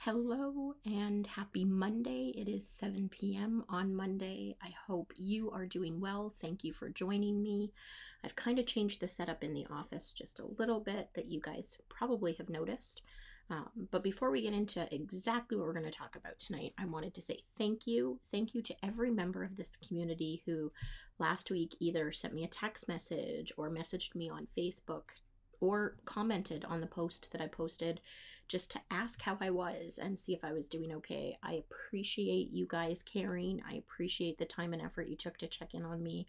Hello and happy Monday. It is 7 p.m. on Monday. I hope you are doing well. Thank you for joining me. I've kind of changed the setup in the office just a little bit that you guys probably have noticed. But before we get into exactly what we're going to talk about tonight, I wanted to say thank you. Thank you to every member of this community who last week either sent me a text message or messaged me on Facebook or commented on the post that I posted just to ask how I was and see if I was doing okay. I appreciate you guys caring. I appreciate the time and effort you took to check in on me.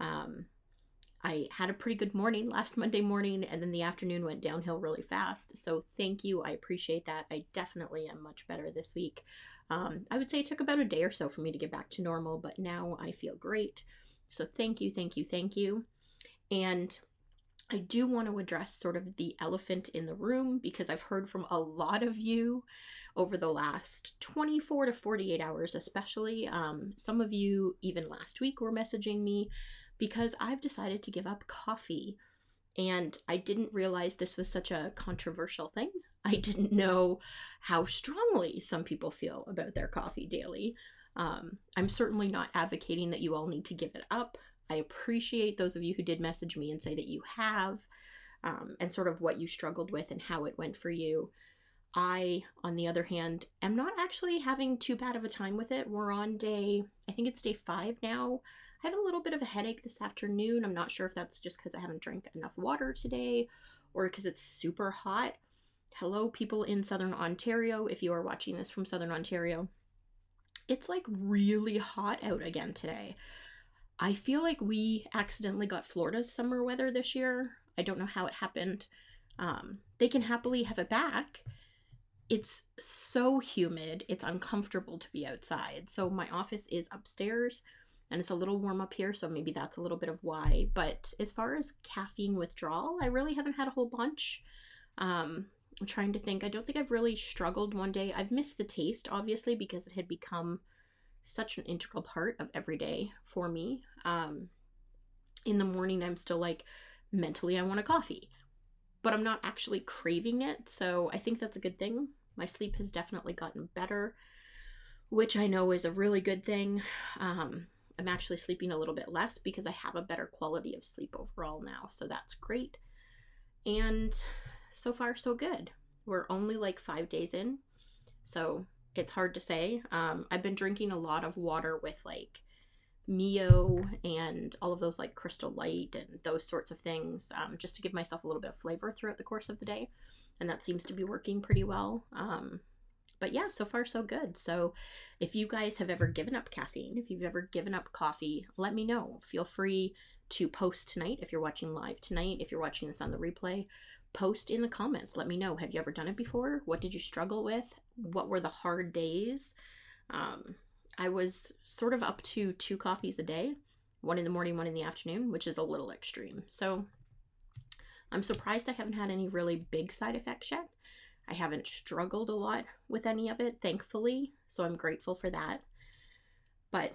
I had a pretty good morning last Monday morning, and then the afternoon went downhill really fast. So thank you. I appreciate that. I definitely am much better this week. I would say it took about a day or so for me to get back to normal, but now I feel great. So thank you, thank you, thank you. And I do want to address sort of the elephant in the room because I've heard from a lot of you over the last 24 to 48 hours, especially. Some of you, even last week, were messaging me because I've decided to give up coffee. And I didn't realize this was such a controversial thing. I didn't know how strongly some people feel about their coffee daily. I'm certainly not advocating that you all need to give it up. I appreciate those of you who did message me and say that you have, and sort of what you struggled with and how it went for you. I, on the other hand, am not actually having too bad of a time with it. We're on I think it's day 5 now. I have a little bit of a headache this afternoon. I'm not sure if that's just because I haven't drank enough water today or because it's super hot. Hello, people in Southern Ontario. If you are watching this from Southern Ontario, it's like really hot out again today. I feel like we accidentally got Florida's summer weather this year. I don't know how it happened. They can happily have it back. It's so humid, it's uncomfortable to be outside. So my office is upstairs and it's a little warm up here, so maybe that's a little bit of why. But as far as caffeine withdrawal, I really haven't had a whole bunch. I'm trying to think. I don't think I've really struggled one day. I've missed the taste, obviously, because it had become such an integral part of every day for me. In the morning, I'm still like, mentally, I want a coffee, but I'm not actually craving it. So I think that's a good thing. My sleep has definitely gotten better, which I know is a really good thing. I'm actually sleeping a little bit less because I have a better quality of sleep overall now. So that's great. And so far, so good. We're only like 5 days in. So it's hard to say. I've been drinking a lot of water with like Mio and all of those like Crystal Light and those sorts of things, just to give myself a little bit of flavor throughout the course of the day. And that seems to be working pretty well. But yeah, so far so good. So if you guys have ever given up caffeine, if you've ever given up coffee, let me know. Feel free to post tonight if you're watching live tonight. If you're watching this on the replay, post in the comments. Let me know. Have you ever done it before? What did you struggle with? What were the hard days? I was sort of up to 2 coffees a day, one in the morning, one in the afternoon, which is a little extreme. So I'm surprised I haven't had any really big side effects yet. I haven't struggled a lot with any of it, thankfully, so I'm grateful for that. But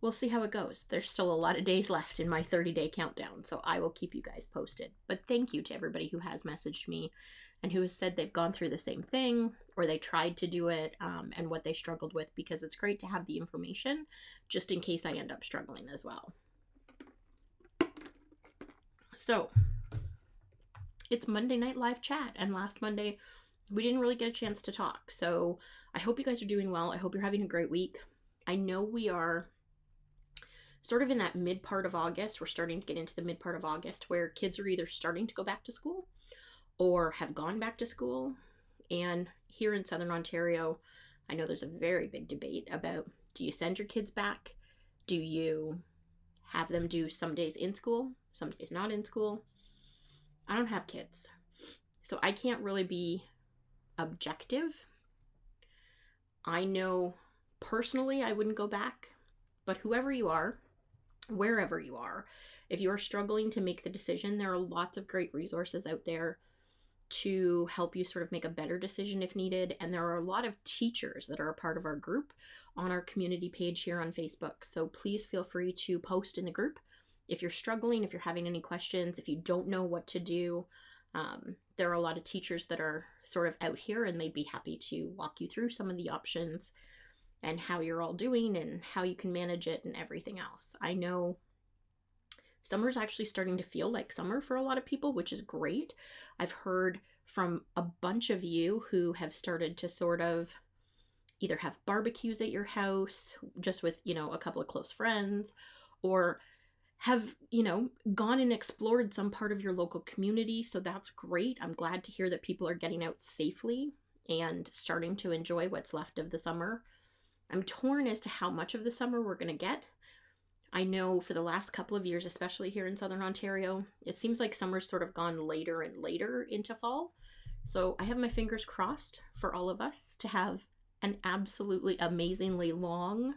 we'll see how it goes. There's still a lot of days left in my 30-day countdown, so I will keep you guys posted. But thank you to everybody who has messaged me and who has said they've gone through the same thing or they tried to do it, and what they struggled with, because it's great to have the information just in case I end up struggling as well. So it's Monday Night Live Chat, and last Monday we didn't really get a chance to talk. So I hope you guys are doing well. I hope you're having a great week. I know we are sort of in that mid part of August. We're starting to get into the mid part of August where kids are either starting to go back to school or have gone back to school. And here in Southern Ontario, I know there's a very big debate about, do you send your kids back? Do you have them do some days in school, some days not in school? I don't have kids, so I can't really be objective. I know personally I wouldn't go back, but whoever you are, wherever you are, if you are struggling to make the decision, there are lots of great resources out there to help you sort of make a better decision if needed. And there are a lot of teachers that are a part of our group on our community page here on Facebook. So please feel free to post in the group if you're struggling, if you're having any questions, if you don't know what to do. there are a lot of teachers that are sort of out here, and they'd be happy to walk you through some of the options and how you're all doing and how you can manage it and everything else. I know summer's actually starting to feel like summer for a lot of people, which is great. I've heard from a bunch of you who have started to sort of either have barbecues at your house just with, a couple of close friends, or have, gone and explored some part of your local community. So that's great. I'm glad to hear that people are getting out safely and starting to enjoy what's left of the summer. I'm torn as to how much of the summer we're going to get. I know for the last couple of years, especially here in Southern Ontario, it seems like summer's sort of gone later and later into fall. So I have my fingers crossed for all of us to have an absolutely amazingly long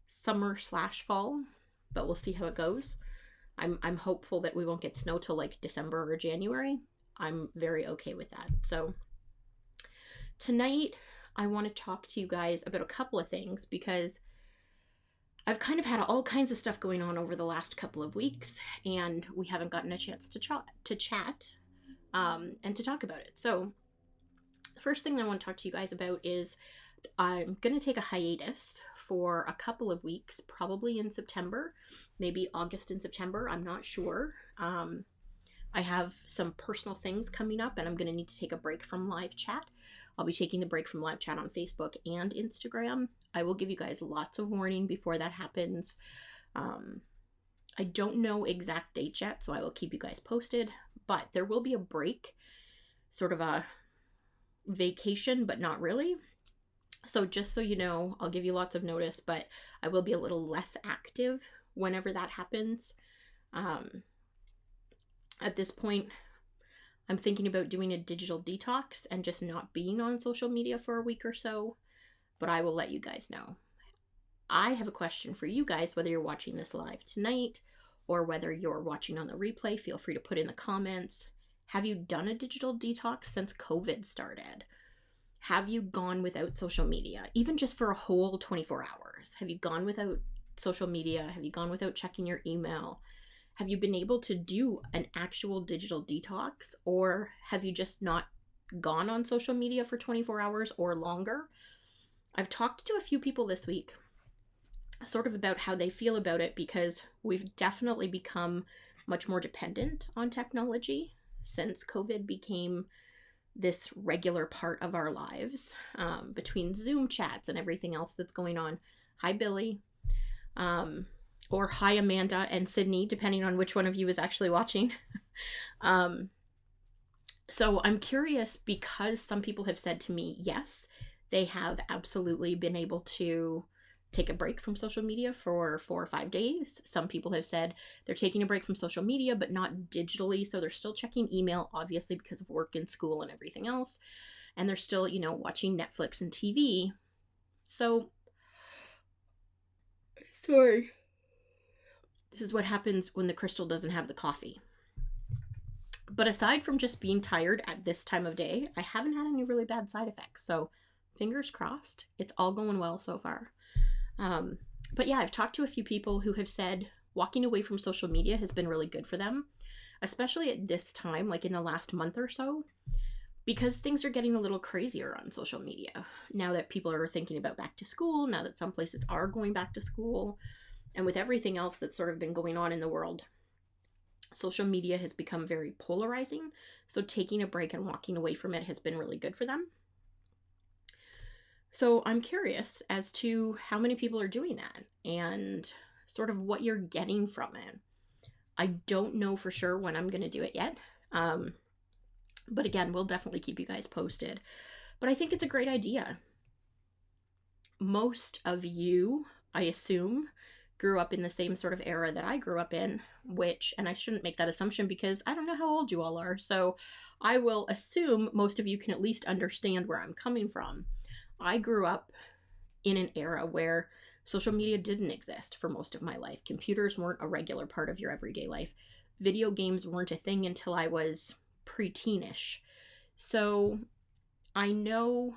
summer/fall, but we'll see how it goes. I'm hopeful that we won't get snow till like December or January. I'm very okay with that. So tonight I want to talk to you guys about a couple of things, because I've kind of had all kinds of stuff going on over the last couple of weeks, and we haven't gotten a chance to chat and to talk about it. So the first thing I want to talk to you guys about is I'm going to take a hiatus for a couple of weeks, probably in September, maybe August and September. I'm not sure. I have some personal things coming up, and I'm going to need to take a break from live chat. I'll be taking the break from live chat on Facebook and Instagram. I will give you guys lots of warning before that happens. I don't know exact dates yet, so I will keep you guys posted, but there will be a break, sort of a vacation, but not really. So just so you know, I'll give you lots of notice, but I will be a little less active whenever that happens. At this point, I'm thinking about doing a digital detox and just not being on social media for a week or so, but I will let you guys know. I have a question for you guys, whether you're watching this live tonight or whether you're watching on the replay. Feel free to put in the comments. Have you done a digital detox since COVID started? Have you gone without social media, even just for a whole 24 hours? Have you gone without social media? Have you gone without checking your email? Have you been able to do an actual digital detox, or have you just not gone on social media for 24 hours or longer? I've talked to a few people this week sort of about how they feel about it, because we've definitely become much more dependent on technology since COVID became this regular part of our lives, between Zoom chats and everything else that's going on. Hi, Billy. Or hi, Amanda and Sydney, depending on which one of you is actually watching. So I'm curious, because some people have said to me, yes, they have absolutely been able to take a break from social media for 4 or 5 days. Some people have said they're taking a break from social media, but not digitally. So they're still checking email, obviously, because of work and school and everything else. And they're still, watching Netflix and TV. So, sorry. This is what happens when the crystal doesn't have the coffee. But aside from just being tired at this time of day, I haven't had any really bad side effects. So fingers crossed, it's all going well so far. But yeah, I've talked to a few people who have said walking away from social media has been really good for them, especially at this time, like in the last month or so, because things are getting a little crazier on social media. Now that people are thinking about back to school, now that some places are going back to school, and with everything else that's sort of been going on in the world, social media has become very polarizing. So taking a break and walking away from it has been really good for them. So I'm curious as to how many people are doing that and sort of what you're getting from it. I don't know for sure when I'm going to do it yet. But again, we'll definitely keep you guys posted. But I think it's a great idea. Most of you, I assume, grew up in the same sort of era that I grew up in, and I shouldn't make that assumption because I don't know how old you all are. So I will assume most of you can at least understand where I'm coming from. I grew up in an era where social media didn't exist for most of my life. Computers weren't a regular part of your everyday life. Video games weren't a thing until I was preteenish. So I know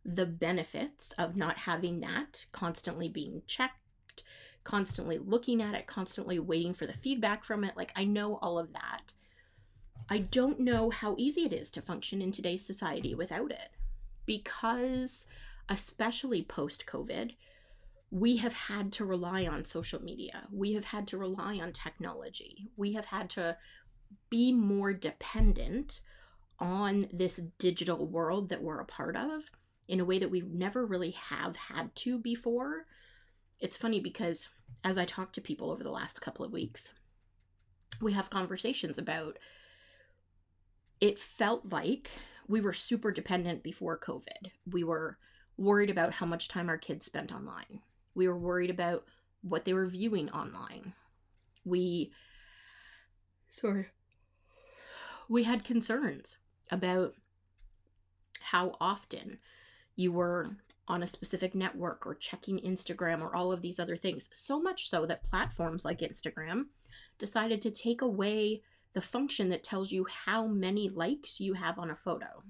the benefits of not having that, constantly being checked, constantly looking at it, constantly waiting for the feedback from it. Like, I know all of that. I don't know how easy it is to function in today's society without it, because especially post-COVID, we have had to rely on social media. We have had to rely on technology. We have had to be more dependent on this digital world that we're a part of in a way that we never really have had to before. It's funny because as I talk to people over the last couple of weeks, we have conversations about it felt like we were super dependent before COVID. We were worried about how much time our kids spent online. We were worried about what they were viewing online. We had concerns about how often you were on a specific network or checking Instagram or all of these other things. So much so that platforms like Instagram decided to take away the function that tells you how many likes you have on a photo.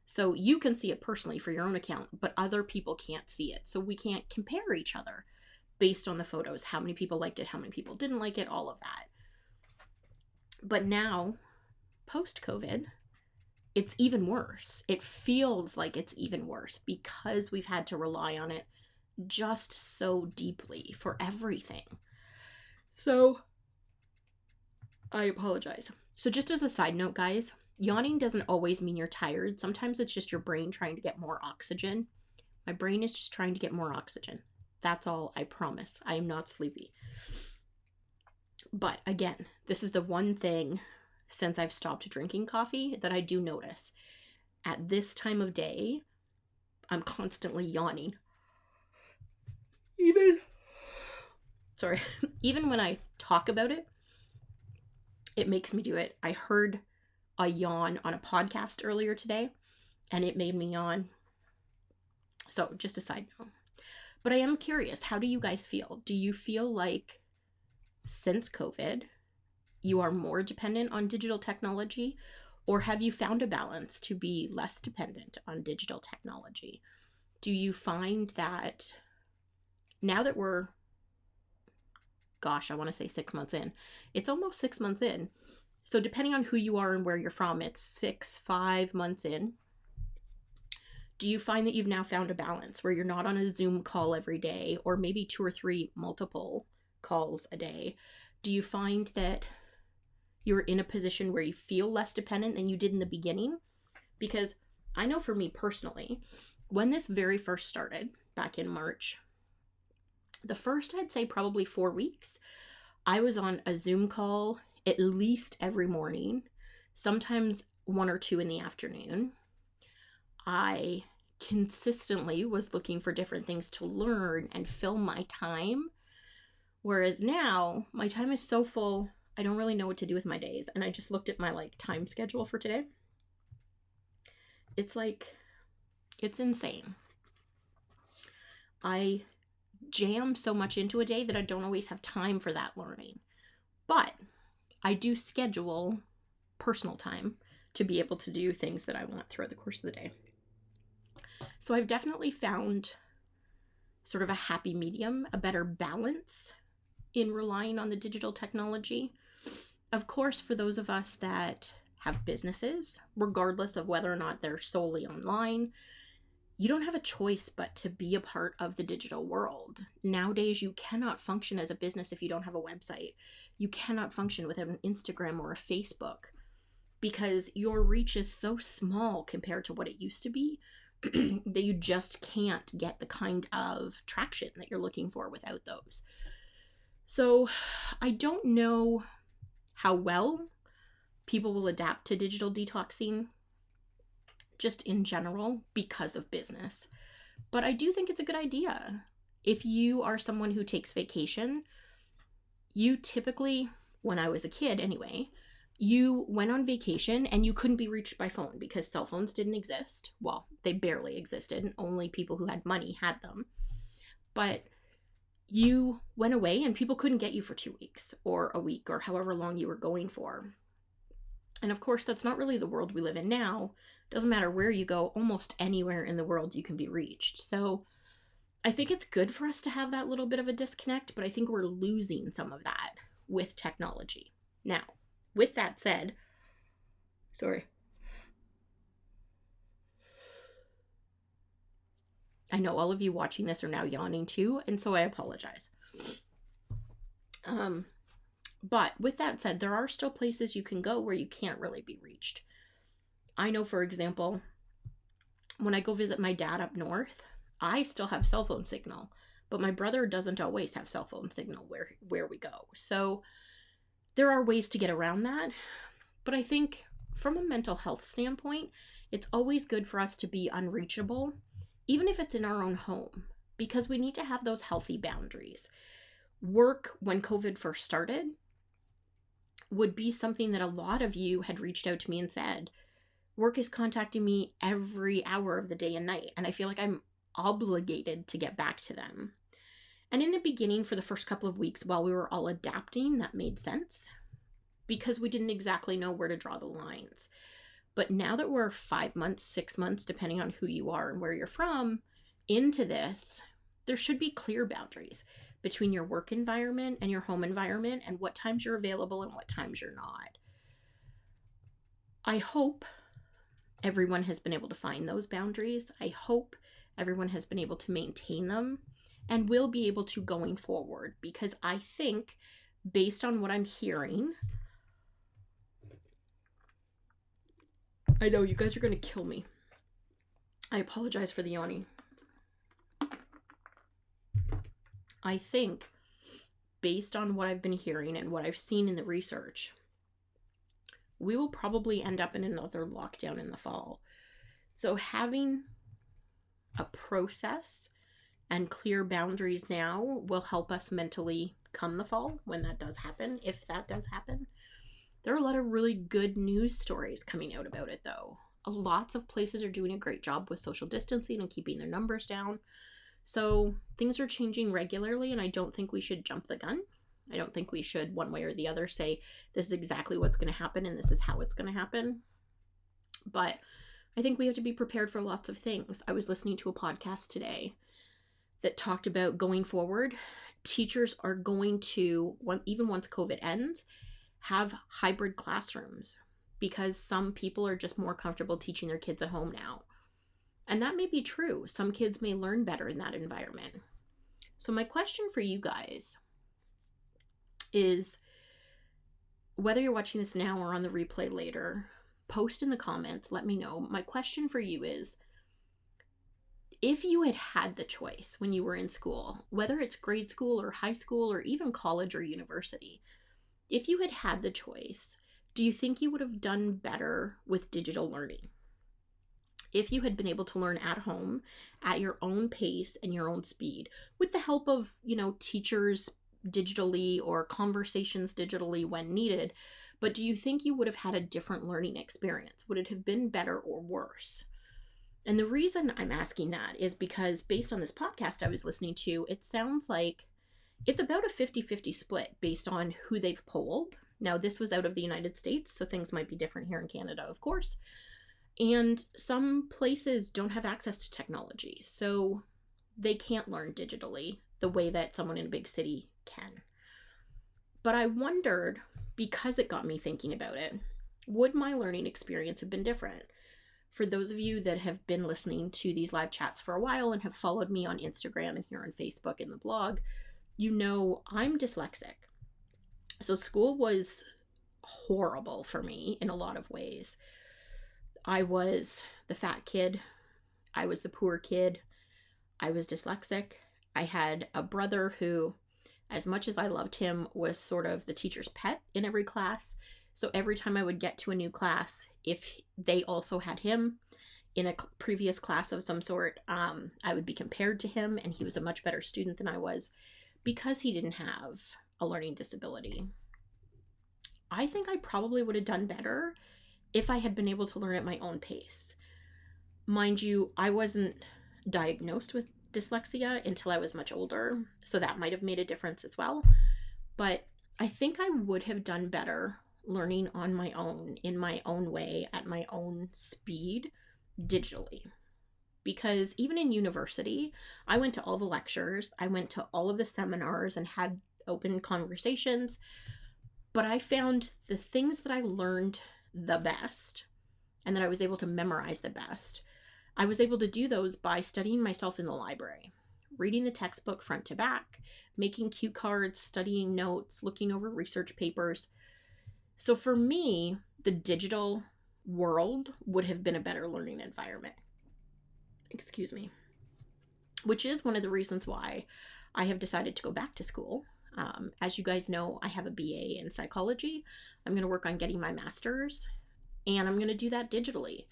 So you can see it personally for your own account, but other people can't see it. So we can't compare each other based on the photos, how many people liked it, how many people didn't like it, all of that. But now, post-COVID, it's even worse. It feels like it's even worse because we've had to rely on it just so deeply for everything. So, I apologize. So just as a side note, guys, yawning doesn't always mean you're tired. Sometimes it's just your brain trying to get more oxygen. My brain is just trying to get more oxygen. That's all, I promise. I am not sleepy. But again, this is the one thing since I've stopped drinking coffee that I do notice. At this time of day, I'm constantly yawning. Even when I talk about it, it makes me do it. I heard a yawn on a podcast earlier today, and it made me yawn. So just a side note. But I am curious, how do you guys feel? Do you feel like since COVID, you are more dependent on digital technology, or have you found a balance to be less dependent on digital technology? Do you find that now that we're, I want to say 6 months in, it's almost 6 months in. So depending on who you are and where you're from, it's 5 months in. Do you find that you've now found a balance where you're not on a Zoom call every day, or maybe 2 or 3 multiple calls a day? Do you find that you're in a position where you feel less dependent than you did in the beginning? Because I know for me personally, when this very first started back in March, the first, I'd say probably 4 weeks, I was on a Zoom call at least every morning, sometimes 1 or 2 in the afternoon. I consistently was looking for different things to learn and fill my time. Whereas now, my time is so full, I don't really know what to do with my days. And I just looked at my time schedule for today. It's insane. I jam so much into a day that I don't always have time for that learning. But I do schedule personal time to be able to do things that I want throughout the course of the day. So I've definitely found sort of a happy medium, a better balance in relying on the digital technology. Of course, for those of us that have businesses, regardless of whether or not they're solely online, you don't have a choice but to be a part of the digital world. Nowadays, you cannot function as a business if you don't have a website. You cannot function without an Instagram or a Facebook because your reach is so small compared to what it used to be that you just can't get the kind of traction that you're looking for without those. So I don't know how well people will adapt to digital detoxing just in general because of business. But I do think it's a good idea. If you are someone who takes vacation, you typically, when I was a kid anyway, you went on vacation and you couldn't be reached by phone because cell phones didn't exist. Well, they barely existed, and only people who had money had them. But you went away and people couldn't get you for 2 weeks or a week or however long you were going for. And of course, that's not really the world we live in now. Doesn't matter where you go, almost anywhere in the world you can be reached. So I think it's good for us to have that little bit of a disconnect, but I think we're losing some of that with technology. Now, with that said, Sorry. I know all of you watching this are now yawning too, and so I apologize. But with that said, there are still places you can go where you can't really be reached. I know, for example, when I go visit my dad up north, I still have cell phone signal, but my brother doesn't always have cell phone signal where we go. So there are ways to get around that. But I think from a mental health standpoint, it's always good for us to be unreachable, even if it's in our own home, because we need to have those healthy boundaries. Work, when COVID first started, would be something that a lot of you had reached out to me and said, work is contacting me every hour of the day and night, and I feel like I'm obligated to get back to them. And in the beginning, for the first couple of weeks while we were all adapting, that made sense because we didn't exactly know where to draw the lines. But now that we're 5 months, 6 months, depending on who you are and where you're from, into this, there should be clear boundaries between your work environment and your home environment and what times you're available and what times you're not. I hope everyone has been able to find those boundaries. I hope everyone has been able to maintain them and will be able to going forward, because I think, based on what I'm hearing, I know you guys are going to kill me. I apologize for the yawning. I think, based on what I've been hearing and what I've seen in the research, we will probably end up in another lockdown in the fall. So having a process and clear boundaries now will help us mentally come the fall, when that does happen, if that does happen. There are a lot of really good news stories coming out about it, though. Lots of places are doing a great job with social distancing and keeping their numbers down. So things are changing regularly, and I don't think we should jump the gun. I don't think we should, one way or the other, say this is exactly what's going to happen and this is how it's going to happen. But I think we have to be prepared for lots of things. I was listening to a podcast today that talked about going forward, teachers are going to, even once COVID ends, have hybrid classrooms because some people are just more comfortable teaching their kids at home now. And that may be true. Some kids may learn better in that environment. So my question for you guys is, whether you're watching this now or on the replay later, post in the comments, let me know. My question for you is, if you had had the choice when you were in school, whether it's grade school or high school or even college or university, if you had had the choice, do you think you would have done better with digital learning? If you had been able to learn at home at your own pace and your own speed, with the help of, teachers digitally or conversations digitally when needed, but do you think you would have had a different learning experience? Would it have been better or worse? And the reason I'm asking that is because, based on this podcast I was listening to, it sounds like it's about a 50-50 split based on who they've polled. Now, this was out of the United States, so things might be different here in Canada, of course. And some places don't have access to technology, so they can't learn digitally the way that someone in a big city can. But I wondered, because it got me thinking about it, would my learning experience have been different? For those of you that have been listening to these live chats for a while and have followed me on Instagram and here on Facebook and the blog, you know I'm dyslexic. So school was horrible for me in a lot of ways. I was the fat kid. I was the poor kid. I was dyslexic. I had a brother who, as much as I loved him, was sort of the teacher's pet in every class. So every time I would get to a new class, if they also had him in a previous class of some sort, I would be compared to him, and he was a much better student than I was because he didn't have a learning disability. I think I probably would have done better if I had been able to learn at my own pace. Mind you, I wasn't diagnosed with dyslexia until I was much older, so that might have made a difference as well. But I think I would have done better learning on my own, in my own way, at my own speed, digitally. Because even in university, I went to all the lectures, I went to all of the seminars and had open conversations, but I found the things that I learned the best and that I was able to memorize the best, I was able to do those by studying myself in the library, reading the textbook front to back, making cue cards, studying notes, looking over research papers. So for me, the digital world would have been a better learning environment. Excuse me. Which is one of the reasons why I have decided to go back to school. As you guys know, I have a BA in psychology. I'm going to work on getting my master's, and I'm going to do that digitally.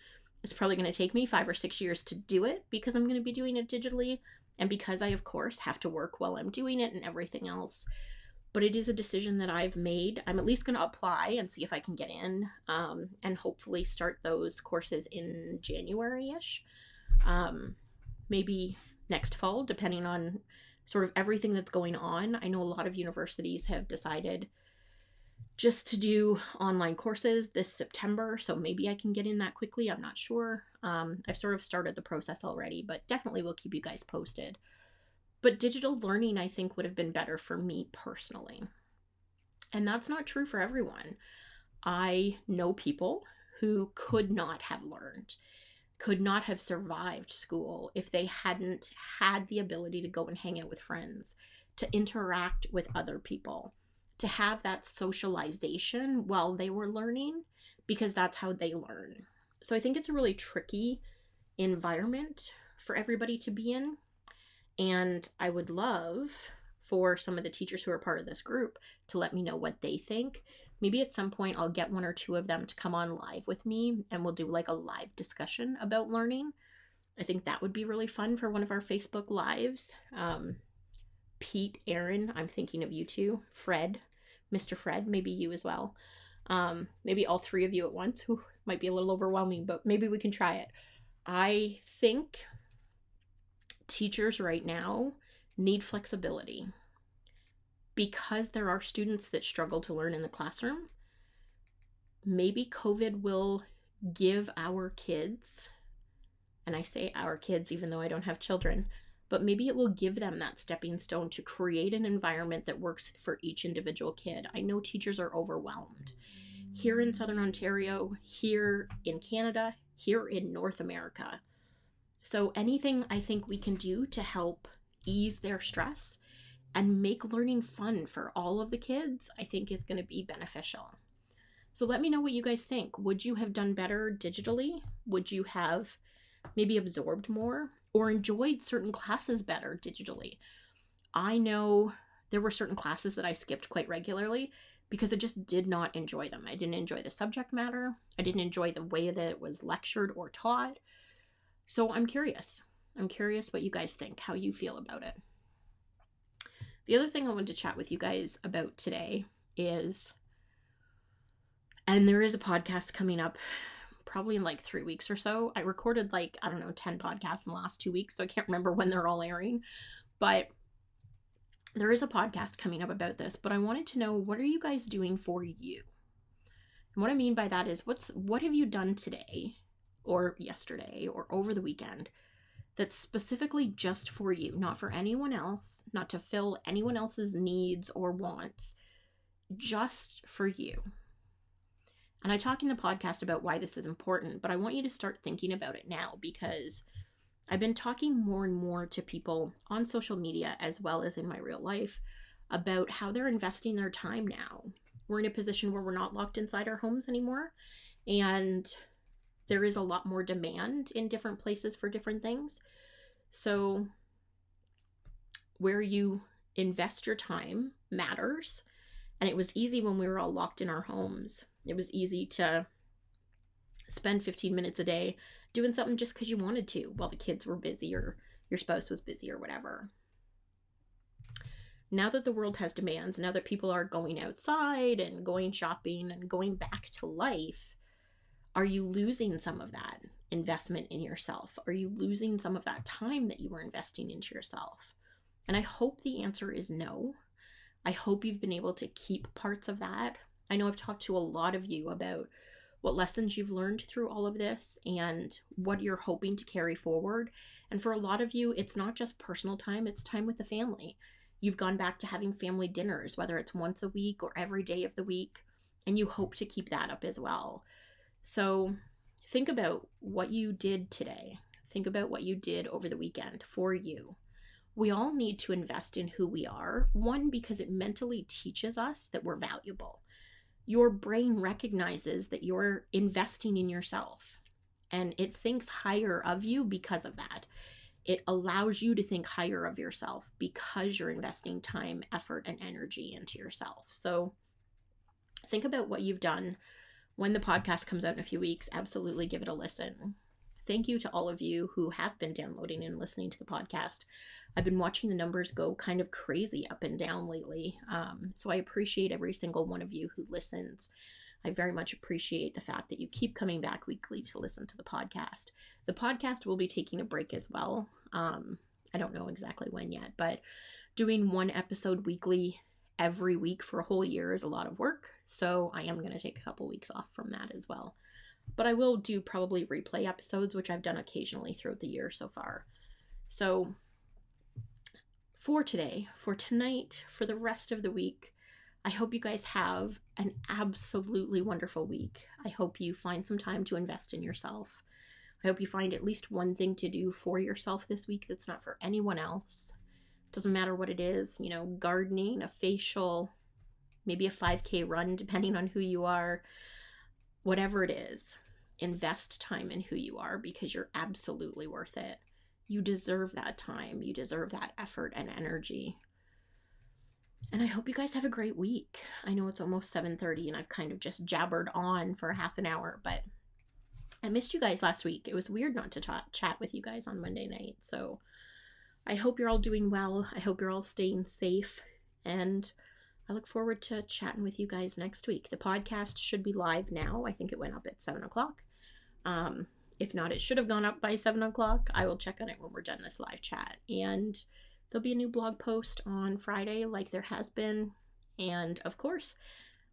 It's probably going to take me 5 or 6 years to do it because I'm going to be doing it digitally, and because I, of course, have to work while I'm doing it and everything else. But it is a decision that I've made. I'm at least going to apply and see if I can get in, and hopefully start those courses in January-ish. Maybe next fall, depending on sort of everything that's going on. I know a lot of universities have decided just to do online courses this September, so maybe I can get in that quickly. I'm not sure. I've sort of started the process already, but definitely will keep you guys posted. But digital learning, I think, would have been better for me personally. And that's not true for everyone. I know people who could not have learned, could not have survived school if they hadn't had the ability to go and hang out with friends, to interact with other people, to have that socialization while they were learning, because that's how they learn. So I think it's a really tricky environment for everybody to be in. And I would love for some of the teachers who are part of this group to let me know what they think. Maybe at some point I'll get 1 or 2 of them to come on live with me and we'll do like a live discussion about learning. I think that would be really fun for one of our Facebook lives. Pete, Aaron, I'm thinking of you too. Fred, Mr. Fred, maybe you as well. Maybe all 3 of you at once. Whew, might be a little overwhelming, but maybe we can try it. I think teachers right now need flexibility because there are students that struggle to learn in the classroom. Maybe COVID will give our kids, and I say our kids even though I don't have children, but maybe it will give them that stepping stone to create an environment that works for each individual kid. I know teachers are overwhelmed. Here in Southern Ontario, here in Canada, here in North America. So anything I think we can do to help ease their stress and make learning fun for all of the kids, I think is going to be beneficial. So let me know what you guys think. Would you have done better digitally? Would you have maybe absorbed more or enjoyed certain classes better digitally? I know there were certain classes that I skipped quite regularly because I just did not enjoy them. I didn't enjoy the subject matter. I didn't enjoy the way that it was lectured or taught. So I'm curious. I'm curious what you guys think, how you feel about it. The other thing I wanted to chat with you guys about today is, and there is a podcast coming up probably in like 3 weeks or so. I recorded 10 podcasts in the last 2 weeks, so I can't remember when they're all airing. But there is a podcast coming up about this, but I wanted to know, what are you guys doing for you? And what I mean by that is, what have you done today or yesterday or over the weekend that's specifically just for you, not for anyone else, not to fill anyone else's needs or wants, just for you? And I talk in the podcast about why this is important, but I want you to start thinking about it now, because I've been talking more and more to people on social media as well as in my real life about how they're investing their time now. We're in a position where we're not locked inside our homes anymore, and there is a lot more demand in different places for different things. So where you invest your time matters. And it was easy when we were all locked in our homes. It was easy to spend 15 minutes a day doing something just because you wanted to while the kids were busy or your spouse was busy or whatever. Now that the world has demands, now that people are going outside and going shopping and going back to life, are you losing some of that investment in yourself? Are you losing some of that time that you were investing into yourself? And I hope the answer is no. I hope you've been able to keep parts of that. I know I've talked to a lot of you about what lessons you've learned through all of this and what you're hoping to carry forward. And for a lot of you, it's not just personal time, it's time with the family. You've gone back to having family dinners, whether it's once a week or every day of the week, and you hope to keep that up as well. So think about what you did today. Think about what you did over the weekend for you. We all need to invest in who we are. One, because it mentally teaches us that we're valuable. Your brain recognizes that you're investing in yourself and it thinks higher of you because of that. It allows you to think higher of yourself because you're investing time, effort, and energy into yourself. So think about what you've done. When the podcast comes out in a few weeks, absolutely give it a listen. Thank you to all of you who have been downloading and listening to the podcast. I've been watching the numbers go kind of crazy up and down lately. So I appreciate every single one of you who listens. I very much appreciate the fact that you keep coming back weekly to listen to the podcast. The podcast will be taking a break as well. I don't know exactly when yet, but doing one episode weekly every week for a whole year is a lot of work. So I am going to take a couple weeks off from that as well. But I will do probably replay episodes, which I've done occasionally throughout the year so far. So for today, for tonight, for the rest of the week, I hope you guys have an absolutely wonderful week. I hope you find some time to invest in yourself. I hope you find at least one thing to do for yourself this week that's not for anyone else. Doesn't matter what it is, gardening, a facial, maybe a 5K run, depending on who you are. Whatever it is, invest time in who you are because you're absolutely worth it. You deserve that time. You deserve that effort and energy. And I hope you guys have a great week. I know it's almost 7:30 and I've kind of just jabbered on for half an hour, but I missed you guys last week. It was weird not to chat with you guys on Monday night. So I hope you're all doing well. I hope you're all staying safe. And I look forward to chatting with you guys next week. The podcast should be live now. I think it went up at 7 o'clock. If not, it should have gone up by 7 o'clock. I will check on it when we're done this live chat. And there'll be a new blog post on Friday like there has been. And of course,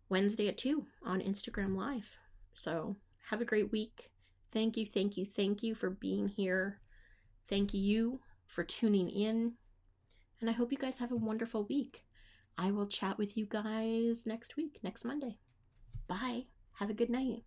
Wednesday at 2 on Instagram Live. So have a great week. Thank you, thank you, thank you for being here. Thank you for tuning in. And I hope you guys have a wonderful week. I will chat with you guys next week, next Monday. Bye. Have a good night.